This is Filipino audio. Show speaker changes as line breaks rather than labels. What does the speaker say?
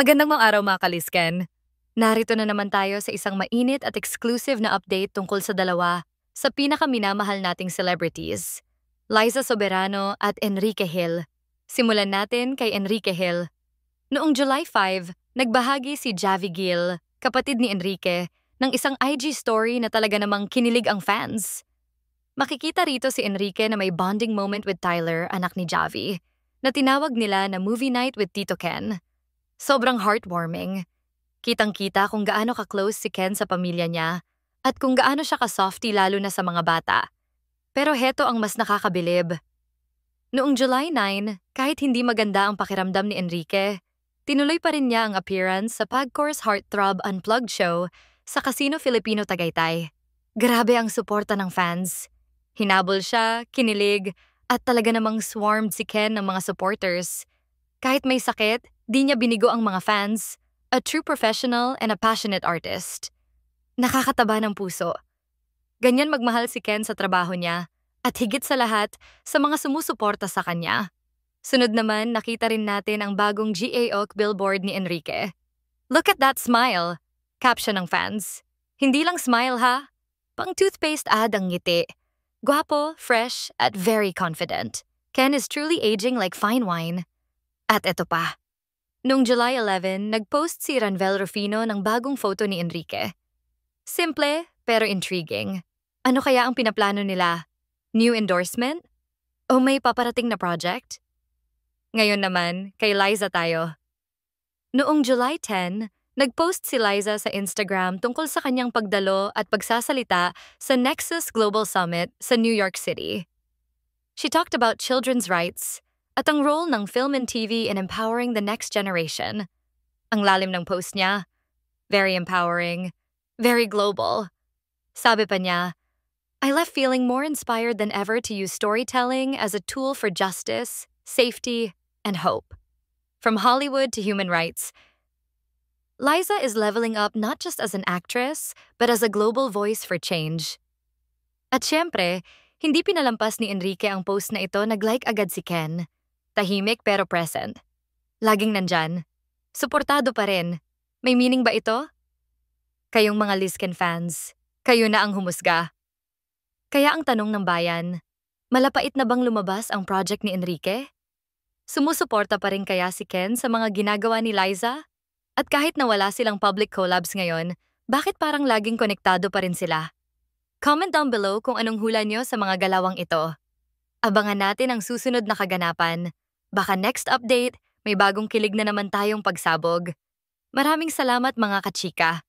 Magandang mga araw mga kalisken. Narito na naman tayo sa isang mainit at exclusive na update tungkol sa dalawa sa pinakaminamahal nating celebrities, Liza Soberano at Enrique Hill. Simulan natin kay Enrique Hill. Noong July 5, nagbahagi si Javi Gil, kapatid ni Enrique, ng isang IG story na talaga namang kinilig ang fans. Makikita rito si Enrique na may bonding moment with Tyler, anak ni Javi, na tinawag nila na movie night with Tito Ken. Sobrang heartwarming. Kitang-kita kung gaano ka-close si Ken sa pamilya niya at kung gaano siya ka-softy lalo na sa mga bata. Pero heto ang mas nakakabilib. Noong July 9, kahit hindi maganda ang pakiramdam ni Enrique, tinuloy pa rin niya ang appearance sa Pagcor's Heartthrob Unplugged show sa Casino Filipino Tagaytay. Grabe ang suporta ng fans. Hinabol siya, kinilig, at talaga namang swarmed si Ken ng mga supporters. Kahit may sakit, di niya binigo ang mga fans, a true professional and a passionate artist. Nakakataba ng puso. Ganyan magmahal si Ken sa trabaho niya, at higit sa lahat, sa mga sumusuporta sa kanya. Sunod naman, nakita rin natin ang bagong GAOK billboard ni Enrique. Look at that smile! Caption ng fans. Hindi lang smile ha, pang toothpaste ad ang ngiti. Guwapo, fresh, at very confident. Ken is truly aging like fine wine. At eto pa. Noong July 11, nag-post si Ranvel Rufino ng bagong photo ni Enrique. Simple, pero intriguing. Ano kaya ang pinaplano nila? New endorsement? O may paparating na project? Ngayon naman, kay Liza tayo. Noong July 10, nag-post si Liza sa Instagram tungkol sa kanyang pagdalo at pagsasalita sa Nexus Global Summit sa New York City. She talked about children's rights at ang role ng film and TV in empowering the next generation. Ang lalim ng post niya, very empowering, very global. Sabi pa niya, I left feeling more inspired than ever to use storytelling as a tool for justice, safety, and hope. From Hollywood to human rights, Liza is leveling up not just as an actress, but as a global voice for change. At syempre, hindi pinalampas ni Enrique ang post na ito, nag-like agad si Ken. Tahimik pero present. Laging nandyan. Suportado pa rin. May meaning ba ito? Kayong mga Lisken fans, kayo na ang humusga. Kaya ang tanong ng bayan, malapait na bang lumabas ang project ni Enrique? Sumusuporta pa rin kaya si Ken sa mga ginagawa ni Liza? At kahit na wala silang public collabs ngayon, bakit parang laging konektado pa rin sila? Comment down below kung anong hula nyo sa mga galawang ito. Abangan natin ang susunod na kaganapan. Baka next update, may bagong kilig na naman tayong pagsabog. Maraming salamat mga kachika.